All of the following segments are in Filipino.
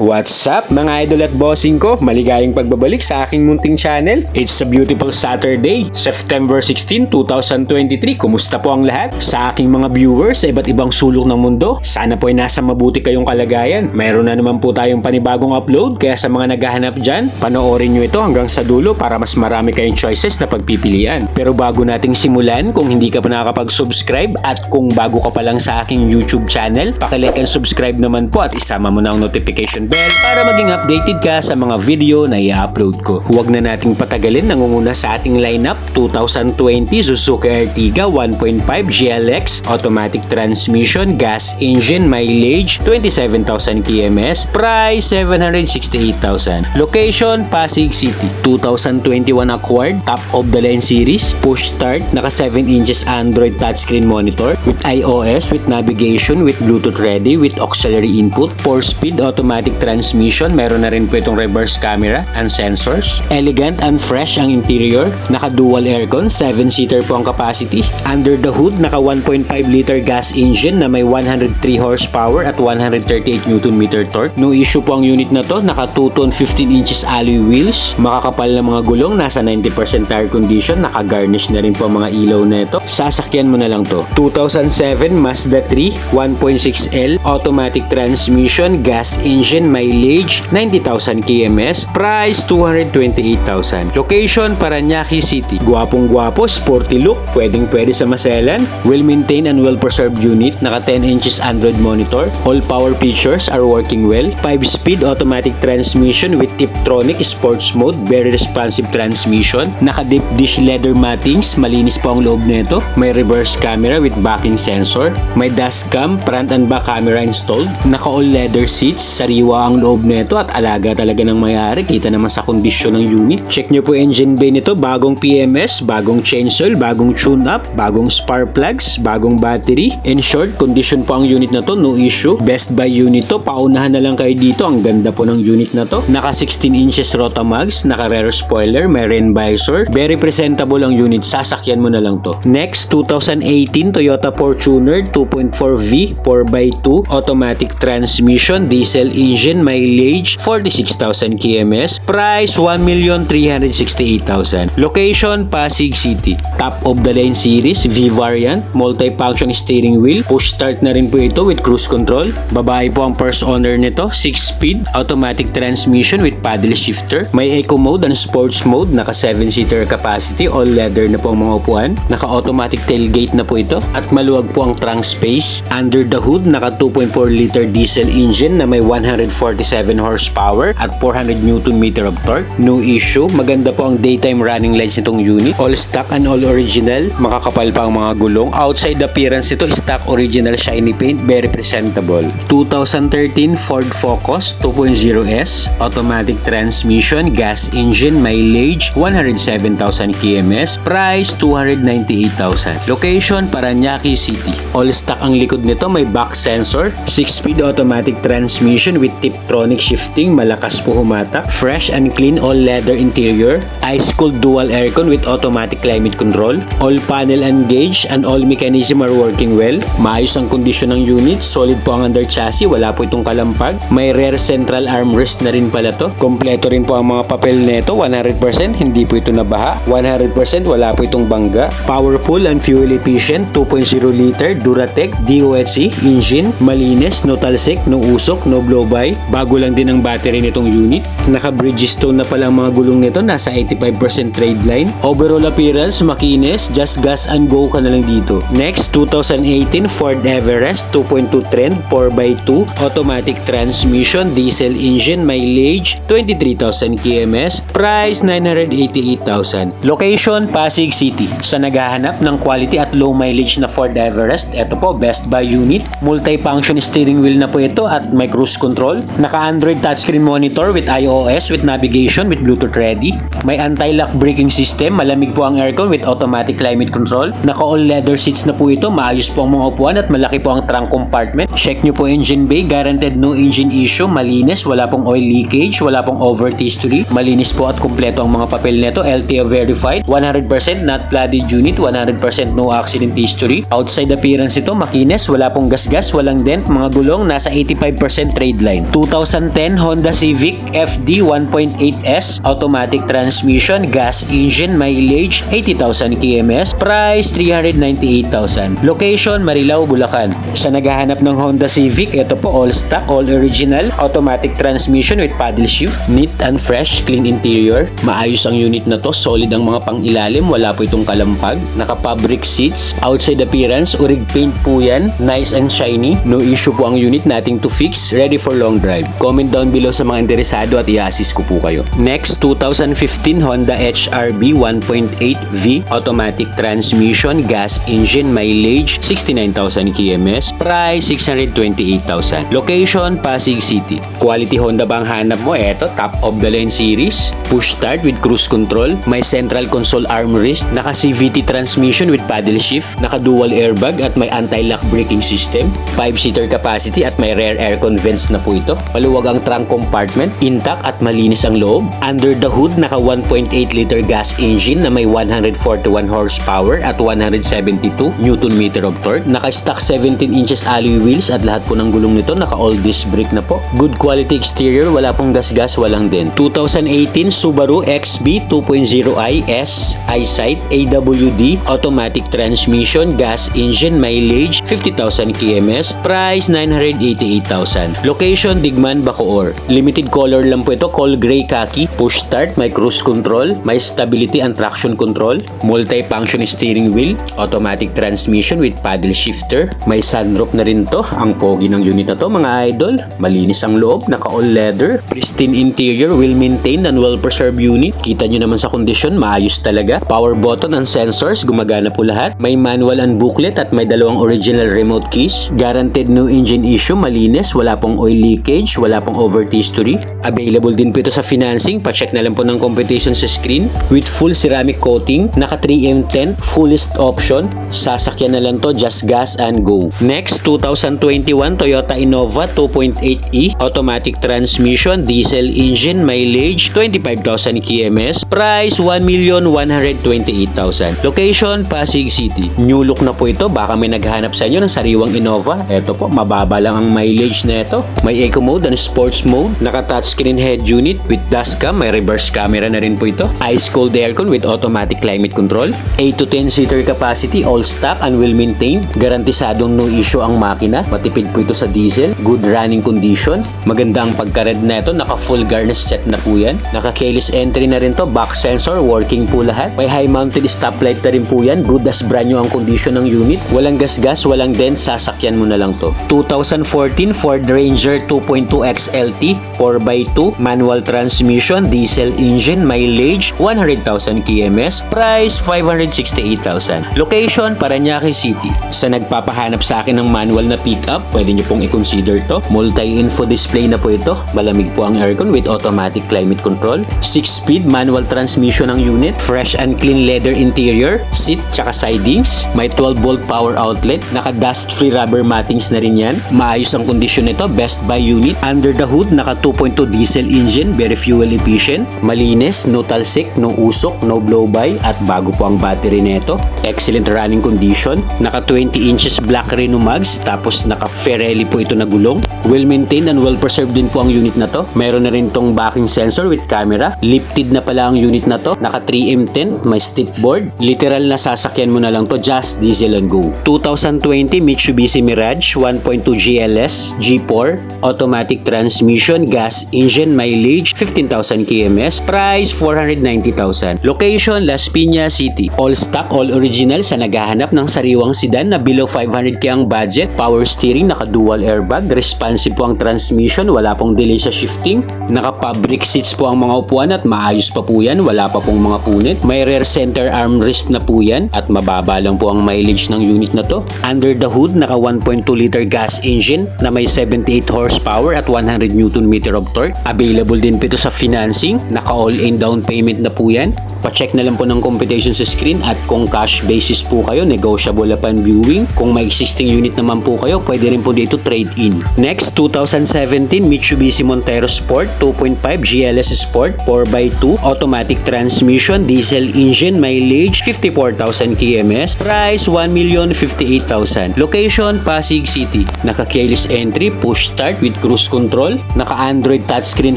What's up mga idol at bossing ko? Maligayang pagbabalik sa aking munting channel. It's a beautiful Saturday, September 16, 2023. Kumusta po ang lahat? Sa aking mga viewers sa iba't ibang sulok ng mundo, sana po ay nasa mabuti kayong kalagayan. Mayroon na naman po tayong panibagong upload, kaya sa mga naghahanap dyan, panoorin nyo ito hanggang sa dulo para mas marami kayong choices na pagpipilian. Pero bago nating simulan, kung hindi ka pa nakakapag-subscribe at kung bago ka pa lang sa aking YouTube channel, pakilike and subscribe naman po at isama mo na ang notification bell para maging updated ka sa mga video na i-upload ko. Huwag na nating patagalin, nangunguna sa ating lineup, 2020 Suzuki Ertiga 1.5 GLX, automatic transmission, gas engine, mileage 27,000 kms, price 768,000. Location, Pasig City. 2021 acquired, top of the line series, push start, naka 7 inches Android touchscreen monitor with iOS, with navigation, with Bluetooth ready, with auxiliary input, 4-speed automatic transmission, meron na rin po itong reverse camera and sensors. Elegant and fresh ang interior, naka dual aircon, 7-seater po ang capacity. Under the hood, naka 1.5 liter gas engine na may 103 horsepower at 138 Nm torque. No issue po ang unit na to, naka 2-tone 15 inches alloy wheels, makakapal na mga gulong, nasa 90% tire condition, naka-garnish na rin po ang mga ilaw na ito. Sasakyan mo na lang to. 2007 Mazda 3 1.6L, automatic transmission, gas engine, mileage 90,000 kms, price 228,000. Location, Parañaque City. Gwapong gwapo, sporty look, pwedeng pwede sa maselan, well maintained and well preserved unit, naka 10 inches Android monitor, all power features are working well, 5-speed automatic transmission with Tiptronic sports mode, very responsive transmission, naka deep dish leather mattings, malinis po ang loob nito, may reverse camera with backing sensor, may dashcam, front and back camera installed, naka all leather seats, sariwa ang loob nito at alaga talaga ng may-ari, kita naman sa kondisyon ng unit. Check nyo po engine bay nito, bagong PMS, bagong chain oil, bagong tune-up, bagong spark plugs, bagong battery. In short, condition po ang unit na to, no issue. Best buy unit to, paunahan na lang kayo dito, ang ganda po ng unit na to. Naka 16 inches Rotamax, naka rear spoiler, may rain visor, very presentable ang unit, sasakyan mo na lang to. Next, 2018 Toyota Fortuner 2.4V 4x2 automatic transmission, diesel engine, mileage 46,000 kms, price 1,368,000. Location, Pasig City. Top of the line series, V variant, multi-function steering wheel, push start na rin po ito with cruise control. Babae po ang first owner nito, 6-speed automatic transmission with paddle shifter. May eco mode and sports mode, naka 7-seater capacity, all leather na po ang mga upuan, naka automatic tailgate na po ito at maluwag po ang trunk space. Under the hood, naka 2.4 liter diesel engine na may 147 horsepower at 400 Nm of torque. No issue, maganda po ang daytime running lights nitong unit. All stock and all original, makakapal pa ang mga gulong. Outside appearance ito, stock original shiny paint, very presentable. 2013 Ford Focus 2.0S, automatic transmission, gas engine, mileage 107,000 kms, price 298,000. Location, Parañaque City. All stock ang likod nito, may back sensor, 6-speed automatic transmission with Tiptronic shifting, malakas po humata, fresh and clean all leather interior, ice-cooled dual aircon with automatic climate control, all panel and gauge and all mechanism are working well. Maayos ang kondisyon ng unit, solid po ang under chassis, wala po itong kalampag, may rear central armrest na rin pala to, kompleto rin po ang mga papel nito, 100% hindi po ito nabaha, 100% wala po itong bangga, powerful and fuel efficient, 2.0 liter Duratec DOHC engine, malinis, no talsik, no usok, no blow-by, bago lang din ang battery nitong unit, naka Bridgestone na pala ang mga gulong nito, nasa 85% trade line. Overall appearance, makinis, just gas and go ka na lang dito. Next, 2018 Ford Everest 2.2 Trend 4x2 automatic transmission, diesel engine, mileage 23,000 kms, price 988,000. Location, Pasig City. Sa naghahanap ng quality at low mileage na Ford Everest, ito po, best buy unit. Multi-function steering wheel na po ito at may cruise control. Naka-Android touchscreen monitor with iOS, with navigation, with Bluetooth ready. May anti-lock braking system, malamig po ang aircon with automatic climate control. Naka-all leather seats na po ito, maayos po ang mga upuan at malaki po ang trunk compartment. Check nyo po engine bay, guaranteed no engine issue, malinis, wala pong oil leakage, wala pong overheat history. Malinis po at kumpleto ang mga papel nito, LTO verified, 100% not flooded unit, 100% no accident history. Outside appearance ito, makinis, wala pong gasgas, walang dent, mga gulong, nasa 85% trade line. 2010 Honda Civic FD 1.8S automatic transmission, gas engine, mileage 80,000 kms, price 398,000. Location Marilao, Bulacan. Sa naghahanap ng Honda Civic, ito po all stock, all original, automatic transmission with paddle shift, neat and fresh, clean interior. Maayos ang unit na to, solid ang mga pangilalim, wala po itong kalampag, naka-fabric seats, outside appearance, urig paint po yan, nice and shiny, no issue po ang unit nating to fix, ready for long drive. Comment down below sa mga interesado at i-assist ko po kayo. Next, 2015 Honda HRV 1.8V automatic transmission, gas engine, mileage 69,000 kms, price 628,000. Location Pasig City. Quality Honda ba ang hanap mo? Eto, top of the line series, push start with cruise control, may central console armrest, naka CVT transmission with paddle shift, naka dual airbag at may anti-lock braking system, 5-seater capacity at may rear aircon vents na po ito. Maluwag ang trunk compartment, intact at malinis ang loob. Under the hood, naka 1.8 liter gas engine na may 141 horsepower at 172 Newton meter of torque. Naka stock 17 inches alloy wheels at lahat po ng gulong nito naka all disc brake na po. Good quality exterior, wala pong gas-gas, walang din. 2018 Subaru XB 2.0i S EyeSight AWD automatic transmission, gas engine, mileage 50,000 kms, price 988,000. Location Digman, Bacoor. Limited color lang po ito, coal gray khaki, push start, may cruise control, may stability and traction control, multi-function steering wheel, automatic transmission with paddle shifter, may sunroof na rin to. Ang pogi ng unit na to mga idol, malinis ang loob, naka all leather, pristine interior, well maintained and well preserved unit. Kita nyo naman sa kondisyon, maayos talaga. Power button and sensors, gumagana po lahat. May manual and booklet at may dalawang original remote keys. Guaranteed no engine issue, malinis, wala pong oil leakage, wala pong overheat history. Available din po ito sa financing, pa-check na lang po ng competition sa screen. With full ceramic coating, naka 3M10, fullest option. Sasakyan na lang to, just gas and go. Next, 2021 Toyota Innova 2.8e automatic transmission, diesel engine, mileage 25,000 kms, price 1,128,000. Location Pasig City. New look na po ito, baka may naghanap sa inyo ng sariwang Innova. Eto po, mababa lang ang mileage na ito. May eco mode and sports mode, naka touchscreen head unit with dashcam, may reverse camera na rin po ito. Ice cold aircon with automatic climate control. 8 to 10 seater capacity, all stock and well maintained. Garantisadong no issue ang makina. Matipid po ito sa diesel. Good running condition. Maganda ang pagka-red na ito. Naka full garnish set na po yan. Naka keyless entry na rin to. Back sensor, working po lahat. May high mounted stoplight na rin po yan. Good as brand new ang condition ng unit. Walang gas-gas, walang dent. Sasakyan mo na lang to. 2014 Ford Ranger 2.2 XLT 4x2 manual transmission, diesel engine, mileage 100,000 kms, price 568,000. Location Parañaque City. Sa nagpapahanap sa akin ng manual na pickup, pwede nyo pong i-consider to. Multi-info display na po ito. Malamig po ang aircon with automatic climate control. 6-speed manual transmission ang unit. Fresh and clean leather interior, seat tsaka sidings. May 12-volt power outlet. Naka-dust-free rubber mattings na rin yan. Maayos ang kondisyon nito. Best buy unit. Under the hood, naka 2.2 diesel engine, very fuel efficient. Malinis, no talsik, no usok, no blow-by, at bago po ang battery nito. Excellent running condition. Naka 20 inches black Renault Mags, tapos naka Ferrelli po ito na gulong. Well maintained and well preserved din po ang unit na to. Meron na rin tong backing sensor with camera. Lifted na pala ang unit na to. Naka 3M10, may step board. Literal na sasakyan mo na lang to, just diesel and go. 2020 Mitsubishi Mirage 1.2 GLS G4 automatic transmission, gas engine, mileage 15,000 kms, price 490,000. Location Las Piñas City. All stock, all original sa naghahanap ng sariwang sedan na below 500k ang budget. Power steering, naka dual airbag, responsive po ang transmission, wala pong delay sa shifting. Naka fabric seats po ang mga upuan at maayos pa po yan, wala pa pong mga punit. May rear center armrest na po yan at mababa lang po ang mileage ng unit na to. Under the hood, naka 1.2 liter gas engine na may 78 horsepower at 100 Newton meter of torque. Available din po ito sa finance financing, naka all-in down payment na po yan. Pa-check na lang po ng computation sa screen at kung cash basis po kayo, negotiable upon viewing. Kung may existing unit naman po kayo, pwede rin po dito trade-in. Next, 2017 Mitsubishi Montero Sport 2.5 GLS Sport 4x2 automatic transmission, diesel engine, mileage 54,000 kms, price 1,058,000. Location, Pasig City. Naka-keyless entry, push start with cruise control, naka-Android touchscreen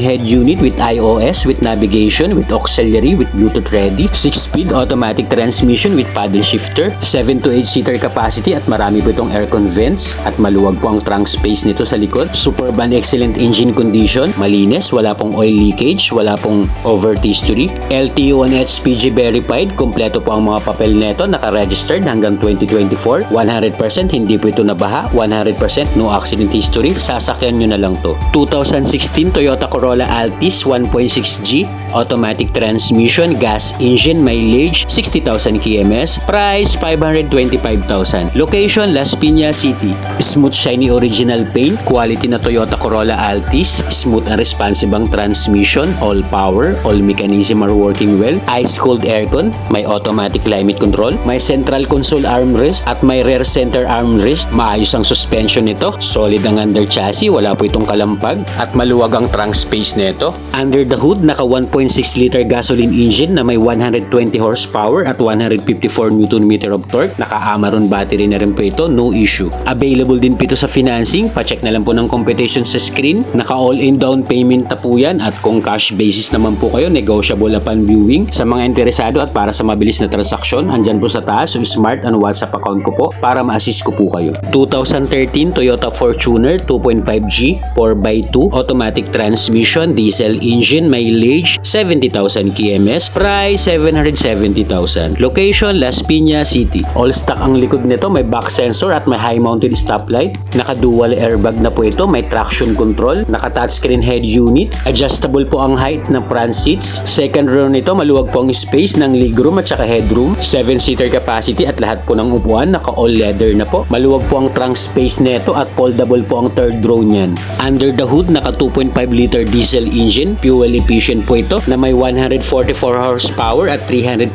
head unit with iOS with navigation with auxiliary with Bluetooth ready, 6-speed automatic transmission with paddle shifter, 7 to 8 seater capacity at marami po itong aircon vents at maluwag po ang trunk space nito sa likod. Superb and excellent engine condition, malinis, wala pong oil leakage, wala pong overheat history. LTO and HPG verified, kompleto po ang mga papel nito, naka-registered hanggang 2024. 100% hindi po ito nabaha, 100% no accident history. Sasakyan nyo na lang to. 2016 Toyota Corolla Altis 1.6G automatic transmission, gas engine, mileage 60,000 kms, price 525,000. Location, Las Piñas City. Smooth shiny original paint, quality na Toyota Corolla Altis, smooth and responsive ang transmission, all power, all mechanism are working well, ice cold aircon, may automatic climate control, may central console armrest at may rear center armrest. Maayos ang suspension nito, solid ang under chassis, wala po itong kalampag at maluwag ang trunk space nito. Under the hood, naka 1.6 liter gasoline engine na may 120 horsepower at 154 Nm of torque. Naka-Amaron battery na rin po ito, no issue. Available din po ito sa financing, pa-check na lang po ng computation sa screen. Naka all-in down payment na po yan at kung cash basis naman po kayo, negotiable upon viewing. Sa mga interesado at para sa mabilis na transaksyon, andyan po sa taas yung smart and WhatsApp account ko po para ma-assist ko po kayo. 2013 Toyota Fortuner 2.5G 4x2 automatic transmission, diesel engine, mileage 70,000 kms, price 770,000. Location, Las Piñas City. All stock ang likod nito, may back sensor at may high mounted stoplight. Naka-dual airbag na po ito, may traction control, naka-touchscreen head unit, adjustable po ang height ng front seats. Second row nito, maluwag po ang space ng legroom at saka headroom. 7-seater capacity at lahat po ng upuan, naka-all leather na po. Maluwag po ang trunk space nito at foldable po ang third row niyan. Under the hood, naka 2.5 liter diesel engine, fuel efficient po ito na may 144 horsepower at 343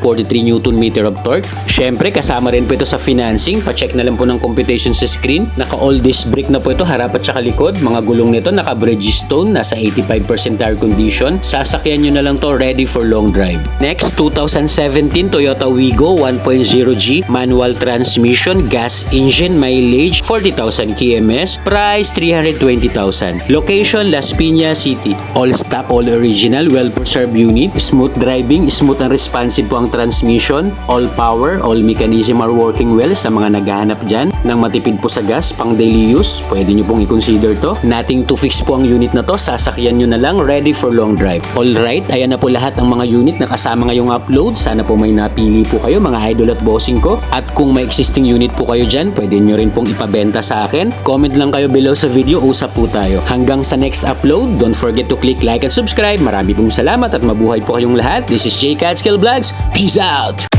Nm of torque. Syempre, kasama rin po ito sa financing. Pa-check na lang po ng computation sa screen. Naka-all disc brake na po ito, harap at saka likod. Mga gulong nito, naka-Bridgestone, nasa 85% tire condition. Sasakyan nyo na lang to, ready for long drive. Next, 2017 Toyota Wigo 1.0G manual transmission, gas engine, mileage 40,000 kms, price 320,000. Location, Las Piñas City. All stock, all original, well-preserved unit. Smooth driving, smooth and responsive po ang transmission. All power, all mechanism are working well sa mga naghahanap dyan ng matipid po sa gas, pang daily use. Pwede nyo pong i-consider to. Nothing to fix po ang unit na to. Sasakyan nyo na lang, ready for long drive. Alright, ayan na po lahat ang mga unit na kasama ngayong upload. Sana po may napili po kayo mga idol at bossing ko. At kung may existing unit po kayo dyan, pwede nyo rin pong ipabenta sa akin. Comment lang kayo below sa video, usap po tayo. Hanggang sa next upload, don't forget to click like and subscribe. Marami pong salamat at mabuhay po kayong lahat. This is J. Catskill Vlogs. Peace out!